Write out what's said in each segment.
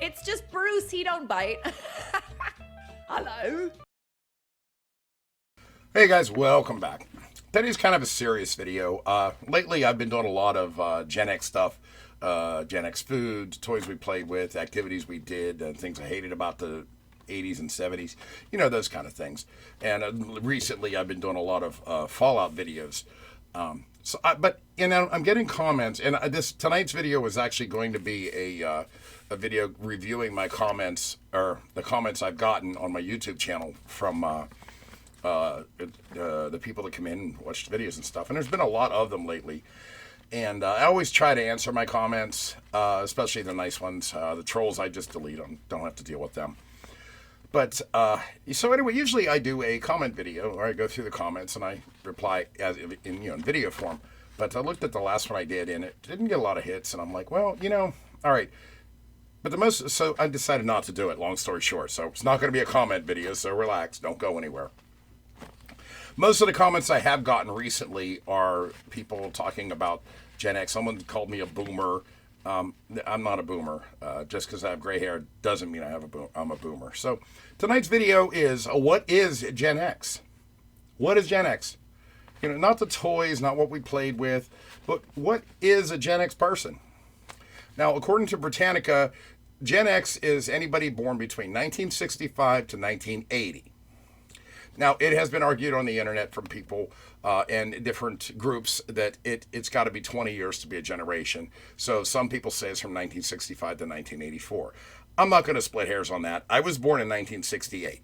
It's just Bruce, he don't bite. Hello. Hey guys, welcome back. Today's kind of a serious video. Lately I've been doing a lot of Gen X stuff. Gen X foods, toys we played with, activities we did, things I hated about the 80s and 70s. You know, those kind of things. And recently I've been doing a lot of Fallout videos. But I'm getting comments, and tonight's video was actually going to be a video reviewing my comments, or the comments I've gotten on my YouTube channel from the people that come in and watch the videos and stuff. And there's been a lot of them lately. And I always try to answer my comments, especially the nice ones. The trolls, I just delete them. Don't have to deal with them. But, so anyway, usually I do a comment video, or I go through the comments and I reply in video form. But I looked at the last one I did, and it didn't get a lot of hits. And I'm like, well, all right. But so I decided not to do it, long story short. So it's not going to be a comment video, so relax. Don't go anywhere. Most of the comments I have gotten recently are people talking about Gen X. Someone called me a boomer. I'm not a boomer. Just because I have gray hair doesn't mean I'm a boomer. So tonight's video is, what is Gen X? What is Gen X? Not the toys, not what we played with, but what is a Gen X person? Now, according to Britannica, Gen X is anybody born between 1965 to 1980. Now, it has been argued on the internet from people and different groups that it's got to be 20 years to be a generation. So some people say it's from 1965 to 1984. I'm not going to split hairs on that. I was born in 1968.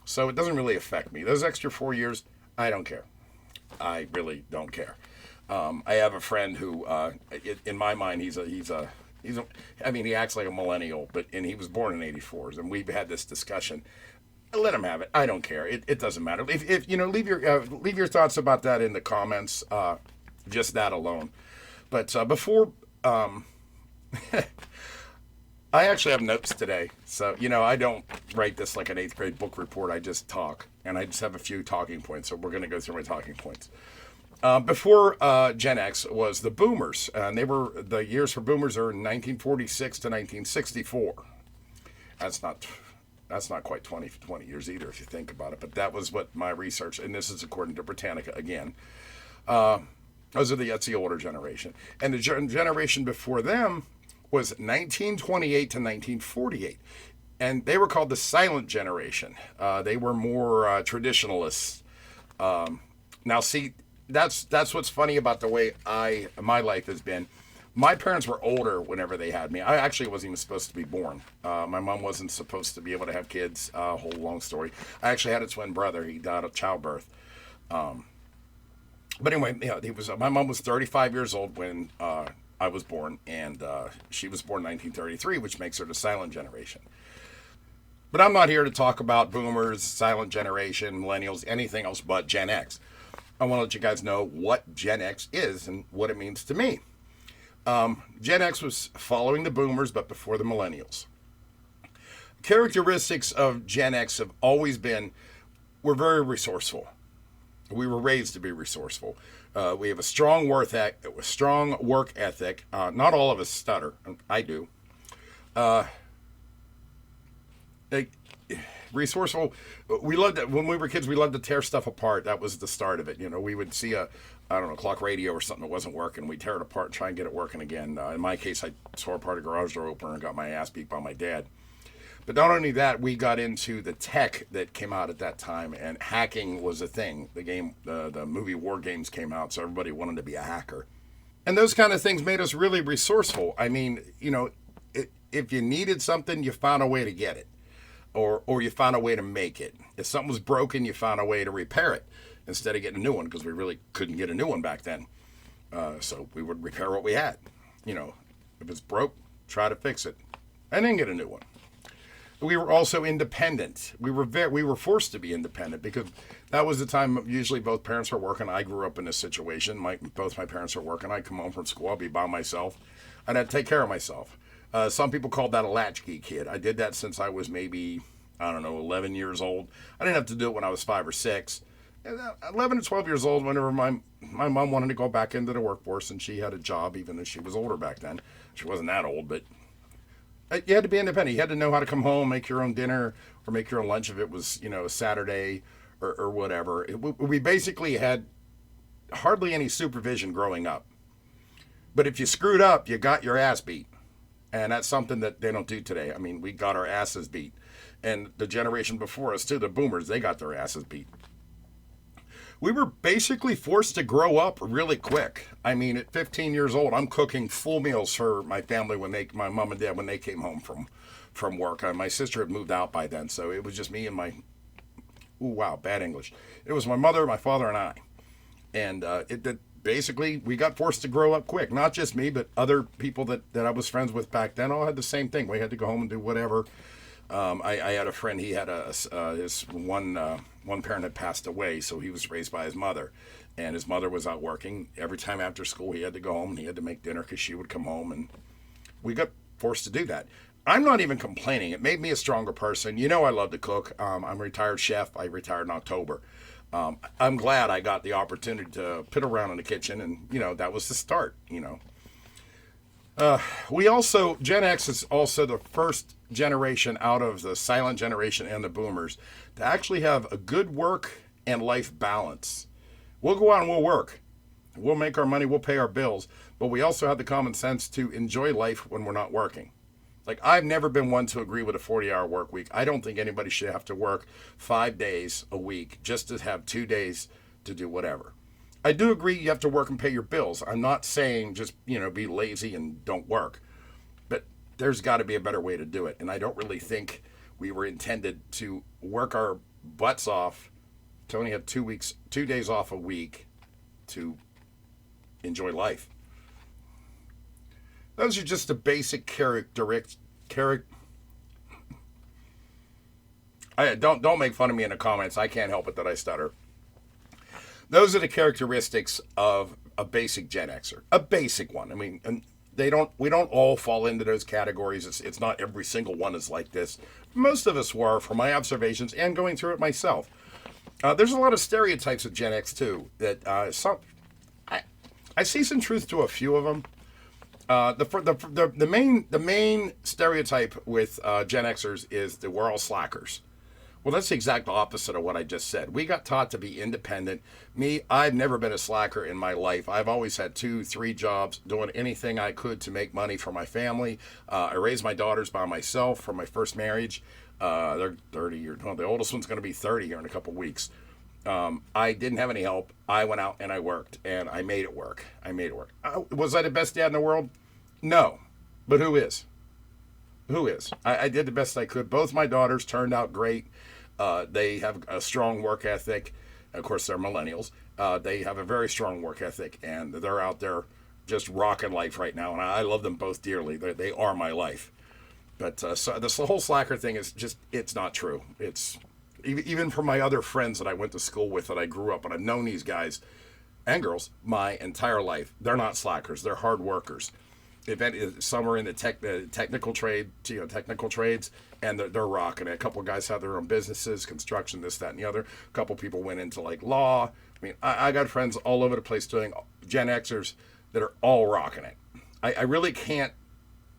So it doesn't really affect me. Those extra 4 years, I don't care. I really don't care. I have a friend who, in my mind, he acts like a millennial, and he was born in 84. And we've had this discussion. Let him have it. I don't care. It doesn't matter. If leave your thoughts about that in the comments. Just that alone. But before, I actually have notes today. So I don't write this like an 8th grade book report. I just talk, and I just have a few talking points. So we're going to go through my talking points. Before Gen X was the Boomers, and the years for Boomers are 1946 to 1964. That's not quite 20 years either, if you think about it. But that was what my research, and this is according to Britannica again. That's the older generation. And the generation before them was 1928 to 1948. And they were called the silent generation. They were more traditionalists. Now, see, that's what's funny about the way my life has been. My parents were older whenever they had me. I actually wasn't even supposed to be born. My mom wasn't supposed to be able to have kids. Whole long story. I actually had a twin brother. He died of childbirth. But anyway, my mom was 35 years old when I was born, and she was born in 1933, which makes her the silent generation. But I'm not here to talk about boomers, silent generation, millennials, anything else but Gen X. I want to let you guys know what Gen X is and what it means to me. Gen X was following the boomers, but before the millennials. Characteristics of Gen X have always been, we're very resourceful. We were raised to be resourceful. We have a strong work ethic. Not all of us stutter. I do. Resourceful. We loved it. When we were kids, we loved to tear stuff apart. That was the start of it. We would see a clock radio or something that wasn't working. We'd tear it apart and try and get it working again. In my case, I tore apart a garage door opener and got my ass beat by my dad. But not only that, we got into the tech that came out at that time, and hacking was a thing. The movie War Games came out, so everybody wanted to be a hacker. And those kind of things made us really resourceful. I mean, if you needed something, you found a way to get it. Or you found a way to make it. If something was broken, you found a way to repair it instead of getting a new one, because we really couldn't get a new one back then. So we would repair what we had. If it's broke, try to fix it, and then get a new one. We were also independent. We were forced to be independent because that was the time usually both parents were working. I grew up in this situation. Both my parents were working. I'd come home from school. I'd be by myself, and I'd take care of myself. Some people called that a latchkey kid. I did that since I was maybe, 11 years old. I didn't have to do it when I was 5 or 6. 11 to 12 years old, whenever my mom wanted to go back into the workforce, and she had a job, even though she was older back then. She wasn't that old, but You had to be independent. You had to know how to come home, make your own dinner, or make your own lunch if it was, a Saturday or whatever. We basically had hardly any supervision growing up. But if you screwed up, you got your ass beat. And that's something that they don't do today. I mean, we got our asses beat. And the generation before us, too, the boomers, they got their asses beat. We were basically forced to grow up really quick. I mean, at 15 years old, I'm cooking full meals for my family my mom and dad, when they came home from work. My sister had moved out by then, so it was just me and bad English. It was my mother, my father, and I. And basically, we got forced to grow up quick. Not just me, but other people that I was friends with back then all had the same thing. We had to go home and do whatever. I had a friend. He had his one parent had passed away, so he was raised by his mother, and his mother was out working. Every time after school, he had to go home and he had to make dinner because she would come home, and we got forced to do that. I'm not even complaining. It made me a stronger person. I love to cook. I'm a retired chef. I retired in October. I'm glad I got the opportunity to pit around in the kitchen, and that was the start. Gen X is also the first generation out of the silent generation and the boomers to actually have a good work and life balance. We'll go out and we'll work. We'll make our money, we'll pay our bills, but we also have the common sense to enjoy life when we're not working. Like, I've never been one to agree with a 40-hour work week. I don't think anybody should have to work 5 days a week just to have 2 days to do whatever. I do agree you have to work and pay your bills. I'm not saying just, be lazy and don't work. But there's got to be a better way to do it. And I don't really think we were intended to work our butts off to only have 2 days off a week to enjoy life. Those are just the basic don't make fun of me in the comments. I can't help it that I stutter. Those are the characteristics of a basic Gen Xer, a basic one. I mean, and we don't all fall into those categories. It's not every single one is like this. Most of us were, from my observations and going through it myself. There's a lot of stereotypes of Gen X too. That I see some truth to a few of them. The main stereotype with Gen Xers is that we're all slackers. Well, that's the exact opposite of what I just said. We got taught to be independent. I've never been a slacker in my life. I've always had 2-3 jobs, doing anything I could to make money for my family. I raised my daughters by myself from my first marriage. They're 30 years old. The oldest one's going to be 30 here in a couple weeks. I didn't have any help. I went out and I worked, and I made it work. Was I the best dad in the world? No. But who is? I did the best I could. Both my daughters turned out great. They have a strong work ethic. Of course, they're millennials. They have a very strong work ethic, and they're out there just rocking life right now. And I love them both dearly. They are my life. But so this whole slacker thing is just, it's not true. It's even from my other friends that I went to school with, that I grew up, and I've known these guys and girls my entire life. They're not slackers. They're hard workers. Some are in the technical trades, and they're rocking it. A couple of guys have their own businesses, construction, this, that, and the other. A couple of people went into like law. I mean, I got friends all over the place doing Gen Xers that are all rocking it. I really can't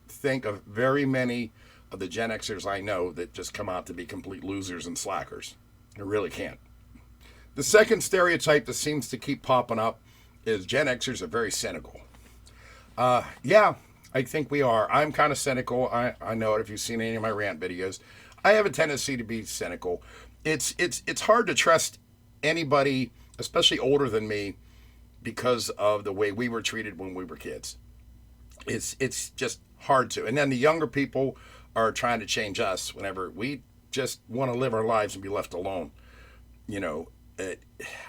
think of very many of the Gen Xers I know that just come out to be complete losers and slackers. I really can't. The second stereotype that seems to keep popping up is Gen Xers are very cynical. Yeah, I think we are. I'm kind of cynical. I know it if you've seen any of my rant videos. I have a tendency to be cynical. It's hard to trust anybody, especially older than me, because of the way we were treated when we were kids. It's just hard to. And then the younger people are trying to change us whenever we just want to live our lives and be left alone.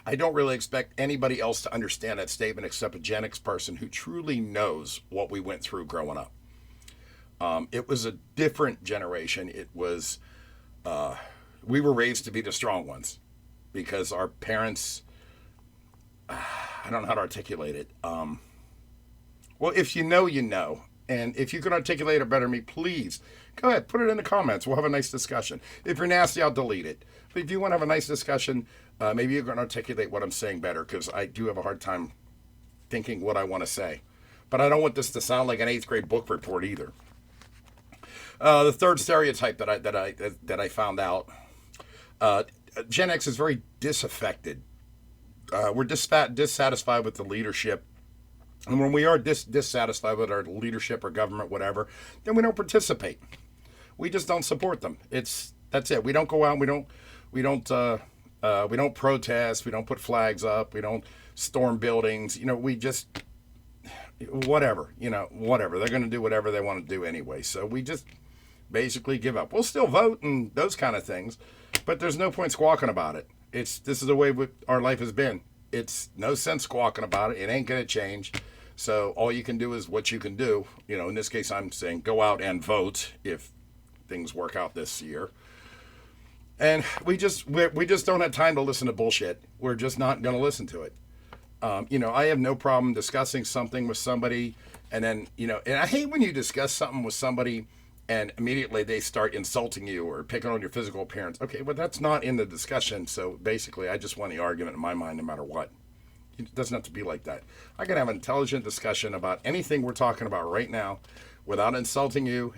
I don't really expect anybody else to understand that statement except a Gen X person who truly knows what we went through growing up. It was a different generation. It was, we were raised to be the strong ones because our parents, I don't know how to articulate it. Well, if you know, you know. And if you can articulate it better than me, please go ahead, put it in the comments. We'll have a nice discussion. If you're nasty, I'll delete it. But if you want to have a nice discussion, maybe you're going to articulate what I'm saying better, because I do have a hard time thinking what I want to say. But I don't want this to sound like an 8th grade book report either. The third stereotype that I found out, uh, Gen X is very disaffected. We're dissatisfied with the leadership, and when we are dissatisfied with our leadership or government, whatever, then we don't participate. We just don't support them. That's it. We don't go out. We don't protest. We don't put flags up. We don't storm buildings. We just whatever. Whatever. They're going to do whatever they want to do anyway. So we just basically give up. We'll still vote and those kind of things, but there's no point squawking about it. This is the way our life has been. It's no sense squawking about it. It ain't going to change. So all you can do is what you can do. In this case, I'm saying go out and vote if things work out this year. And we just don't have time to listen to bullshit. We're just not going to listen to it. I have no problem discussing something with somebody, and then and I hate when you discuss something with somebody and immediately they start insulting you or picking on your physical appearance. Okay, but that's not in the discussion. So basically, I just won the argument in my mind, no matter what. It doesn't have to be like that. I can have an intelligent discussion about anything we're talking about right now, without insulting you.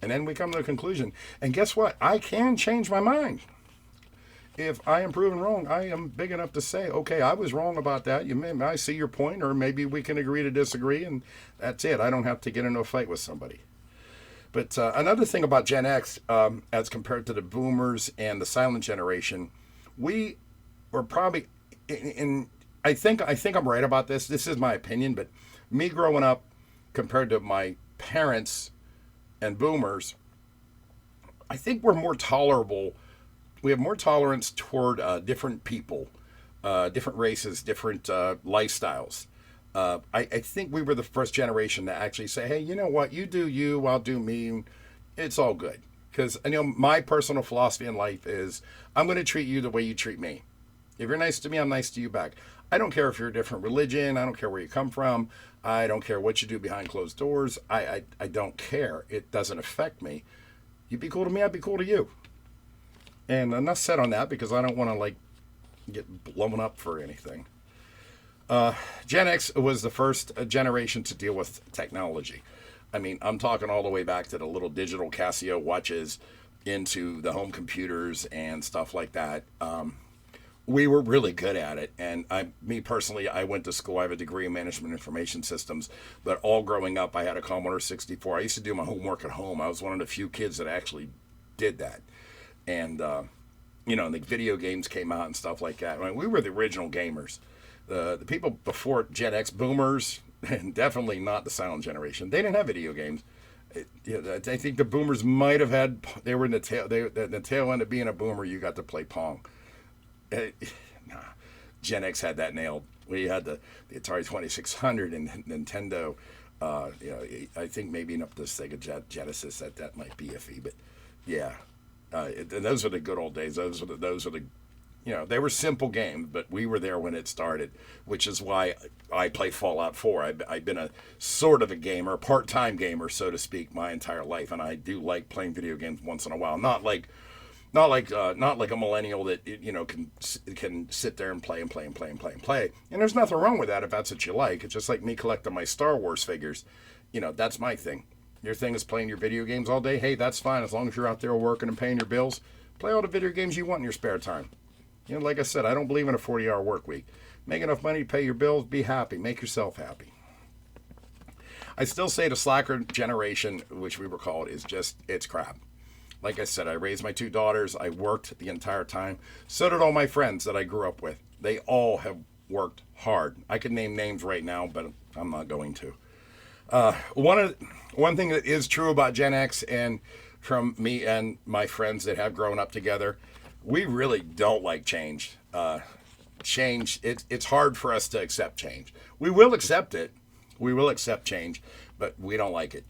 And then we come to a conclusion. And guess what? I can change my mind. If I am proven wrong, I am big enough to say, okay, I was wrong about that. I see your point, or maybe we can agree to disagree, and that's it. I don't have to get into a fight with somebody. But another thing about Gen X, as compared to the Boomers and the Silent Generation, we were probably, I think I'm right about this. This is my opinion, but me growing up compared to my parents and Boomers, I think we're more tolerable. We have more tolerance toward different people, different races, different lifestyles. I think we were the first generation to actually say, hey, you know what? You do you, I'll do me. It's all good. Because my personal philosophy in life is I'm going to treat you the way you treat me. If you're nice to me, I'm nice to you back. I don't care if you're a different religion. I don't care where you come from. I don't care what you do behind closed doors. I don't care. It doesn't affect me. You be cool to me, I'd be cool to you. And enough said on that, because I don't want to get blown up for anything. Gen X was the first generation to deal with technology. I mean, I'm talking all the way back to the little digital Casio watches into the home computers and stuff like that. We were really good at it. And me personally, I went to school. I have a degree in management information systems. But all growing up, I had a Commodore 64. I used to do my homework at home. I was one of the few kids that actually did that. And, the video games came out and stuff like that. I mean, we were the original gamers. The people before Gen X, Boomers, and definitely not the Silent Generation, they didn't have video games. I think the Boomers might have had. They were in the tail end of being a Boomer. You got to play Pong. Gen X had that nailed. We had the Atari 2600 and Nintendo. I think maybe up to Sega Genesis that might be iffy, but yeah, those are the good old days. Those are the they were simple games, but we were there when it started, which is why I play Fallout 4. I've been a sort of a gamer, a part-time gamer, so to speak, my entire life, and I do like playing video games once in a while. Not like a millennial that can sit there and play. And there's nothing wrong with that if that's what you like. It's just like me collecting my Star Wars figures. That's my thing. Your thing is playing your video games all day. Hey, that's fine as long as you're out there working and paying your bills. Play all the video games you want in your spare time. Like I said, I don't believe in a 40-hour work week. Make enough money to pay your bills, be happy, make yourself happy. I still say the slacker generation, which we were called, it's crap. Like I said, I raised my two daughters. I worked the entire time. So did all my friends that I grew up with. They all have worked hard. I could name names right now, but I'm not going to. One thing that is true about Gen X, and from me and my friends that have grown up together, we really don't like change. Change, it's hard for us to accept change. We will accept it. We will accept change, but we don't like it.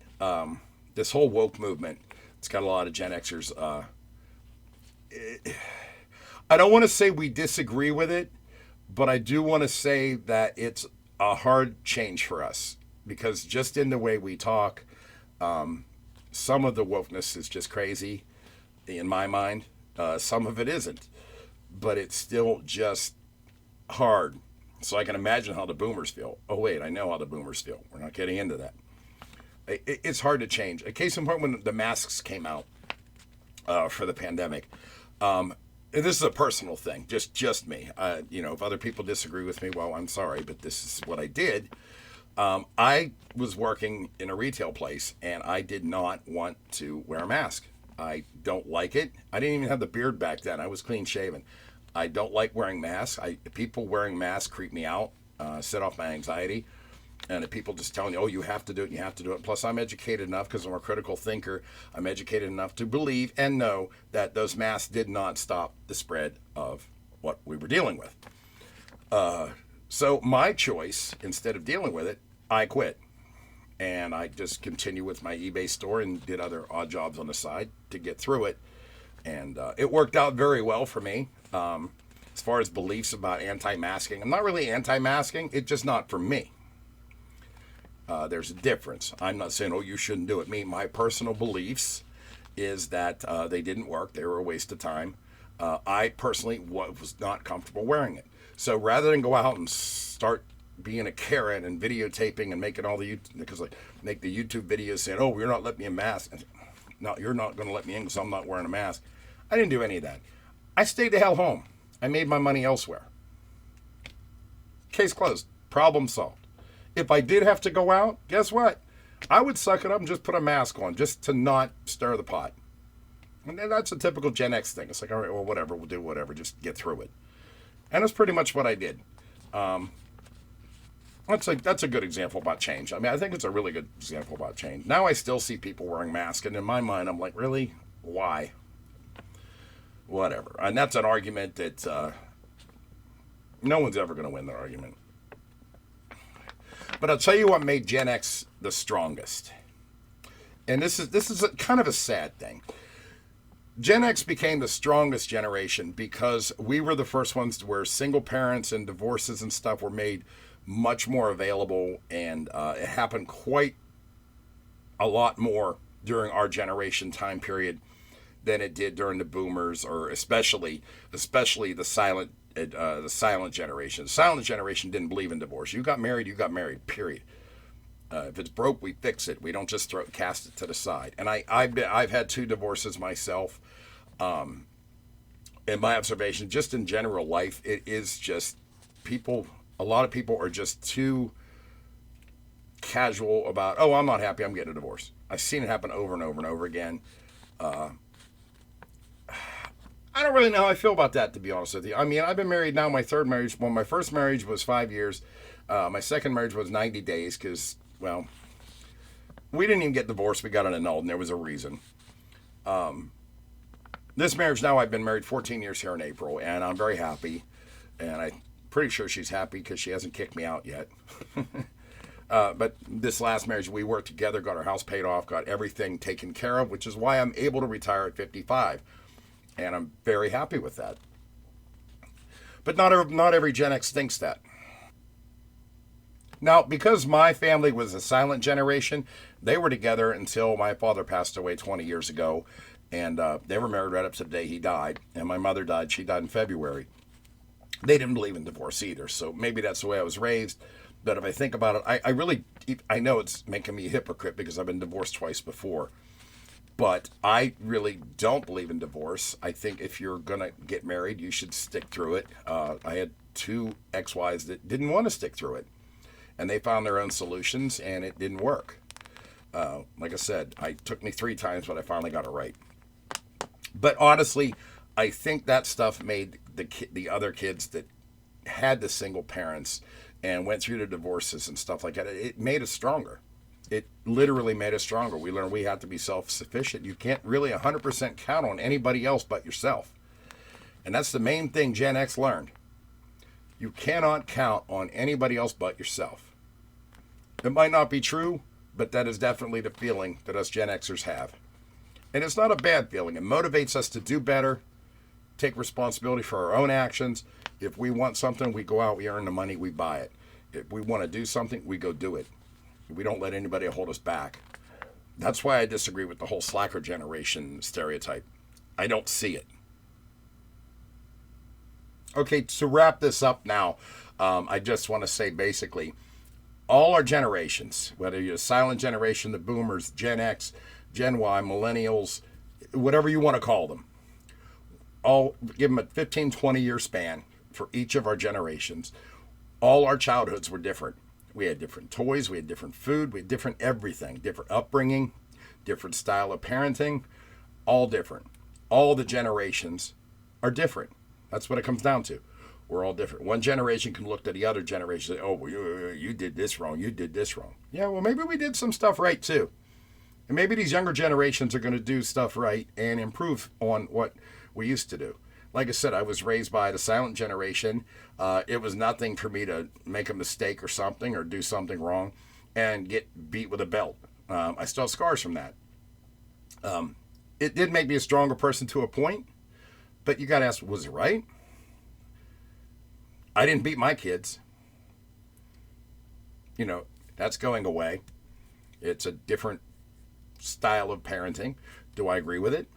This whole woke movement, it's got a lot of Gen Xers. I don't want to say we disagree with it, but I do want to say that it's a hard change for us, because just in the way we talk, some of the wokeness is just crazy in my mind. Some of it isn't, but it's still just hard. So I can imagine how the Boomers feel. Oh, wait, I know how the Boomers feel. We're not getting into that. It's hard to change. A case in point, when the masks came out for the pandemic, and this is a personal thing, just me. If other people disagree with me, well, I'm sorry, but this is what I did. I was working in a retail place, and I did not want to wear a mask. I don't like it. I didn't even have the beard back then. I was clean shaven. I don't like wearing masks. People wearing masks creep me out, set off my anxiety. And if people just telling you, oh, you have to do it, you have to do it. Plus, I'm educated enough, because I'm a critical thinker, I'm educated enough to believe and know that those masks did not stop the spread of what we were dealing with. So my choice, instead of dealing with it, I quit. And I just continue with my eBay store and did other odd jobs on the side to get through it. And it worked out very well for me. As far as beliefs about anti-masking, I'm not really anti-masking. It's just not for me. There's a difference. I'm not saying, oh, you shouldn't do it. My personal beliefs is that they didn't work. They were a waste of time. I personally was not comfortable wearing it. So rather than go out and start being a Karen and videotaping and making all because I make the YouTube videos saying, oh, you're not letting me in mask. No, you're not going to let me in because I'm not wearing a mask. I didn't do any of that. I stayed the hell home. I made my money elsewhere. Case closed. Problem solved. If I did have to go out, guess what? I would suck it up and just put a mask on just to not stir the pot. And that's a typical Gen X thing. It's like, all right, well, whatever, we'll do whatever, just get through it. And that's pretty much what I did. That's a good example about change. I mean, I think it's a really good example about change. Now I still see people wearing masks, and in my mind, I'm like, really? Why? Whatever. And that's an argument that no one's ever going to win that argument. But I'll tell you what made Gen X the strongest. And this is kind of a sad thing. Gen X became the strongest generation because we were the first ones where single parents and divorces and stuff were made much more available, and it happened quite a lot more during our generation time period than it did during the boomers, or especially the silent generation. The silent generation didn't believe in divorce. You got married, period. If it's broke, we fix it. We don't just cast it to the side. And I've had 2 divorces myself. In my observation, just in general life, it is just a lot of people are just too casual about, oh, I'm not happy, I'm getting a divorce. I've seen it happen over and over and over again. I don't really know how I feel about that, to be honest with you. I mean, I've been married now, my 3rd marriage. Well, my first marriage was 5 years. My second marriage was 90 days because, well, we didn't even get divorced. We got it annulled, and there was a reason. This marriage now, I've been married 14 years here in April, and I'm very happy. And I'm pretty sure she's happy because she hasn't kicked me out yet. But this last marriage, we worked together, got our house paid off, got everything taken care of, which is why I'm able to retire at 55. And I'm very happy with that. But not every Gen X thinks that. Now, because my family was a silent generation, they were together until my father passed away 20 years ago. And they were married right up to the day he died. And my mother died. She died in February. They didn't believe in divorce either. So maybe that's the way I was raised. But if I think about it, I know it's making me a hypocrite because I've been divorced twice before. But I really don't believe in divorce. I think if you're going to get married, you should stick through it. I had 2 ex-wives that didn't want to stick through it. And they found their own solutions, and it didn't work. Like I said, it took me 3 times, but I finally got it right. But honestly, I think that stuff made the other kids that had the single parents and went through the divorces and stuff like that, it made us stronger. It literally made us stronger. We learned we have to be self-sufficient. You can't really 100% count on anybody else but yourself. And that's the main thing Gen X learned. You cannot count on anybody else but yourself. It might not be true, but that is definitely the feeling that us Gen Xers have. And it's not a bad feeling. It motivates us to do better, take responsibility for our own actions. If we want something, we go out, we earn the money, we buy it. If we want to do something, we go do it. We don't let anybody hold us back. That's why I disagree with the whole slacker generation stereotype. I don't see it. Okay, to wrap this up now, I just want to say basically, all our generations, whether you're a silent generation, the boomers, Gen X, Gen Y, millennials, whatever you want to call them, all give them a 15, 20-year span for each of our generations. All our childhoods were different. We had different toys, we had different food, we had different everything, different upbringing, different style of parenting, all different. All the generations are different. That's what it comes down to. We're all different. One generation can look at the other generation and say, oh, well, you did this wrong, you did this wrong. Yeah, well, maybe we did some stuff right too. And maybe these younger generations are going to do stuff right and improve on what we used to do. Like I said, I was raised by the silent generation. It was nothing for me to make a mistake or something or do something wrong and get beat with a belt. I still have scars from that. It did make me a stronger person to a point, but you got to ask, was it right? I didn't beat my kids. You know, that's going away. It's a different style of parenting. Do I agree with it?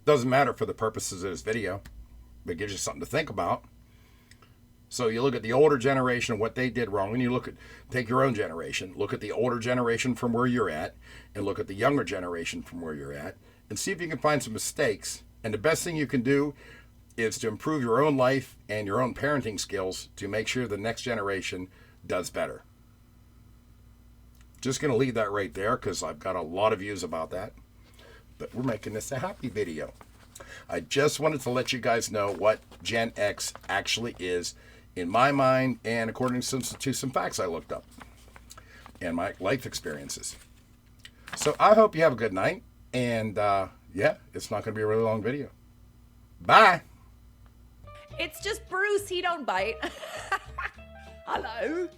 Doesn't matter for the purposes of this video, but it gives you something to think about. So you look at the older generation and what they did wrong, and you take your own generation, look at the older generation from where you're at, and look at the younger generation from where you're at, and see if you can find some mistakes. And the best thing you can do is to improve your own life and your own parenting skills to make sure the next generation does better. Just going to leave that right there because I've got a lot of views about that. But we're making this a happy video. I just wanted to let you guys know what Gen X actually is in my mind and according to some facts I looked up and my life experiences. So I hope you have a good night. And yeah, it's not going to be a really long video. Bye. It's just Bruce, he don't bite. Hello.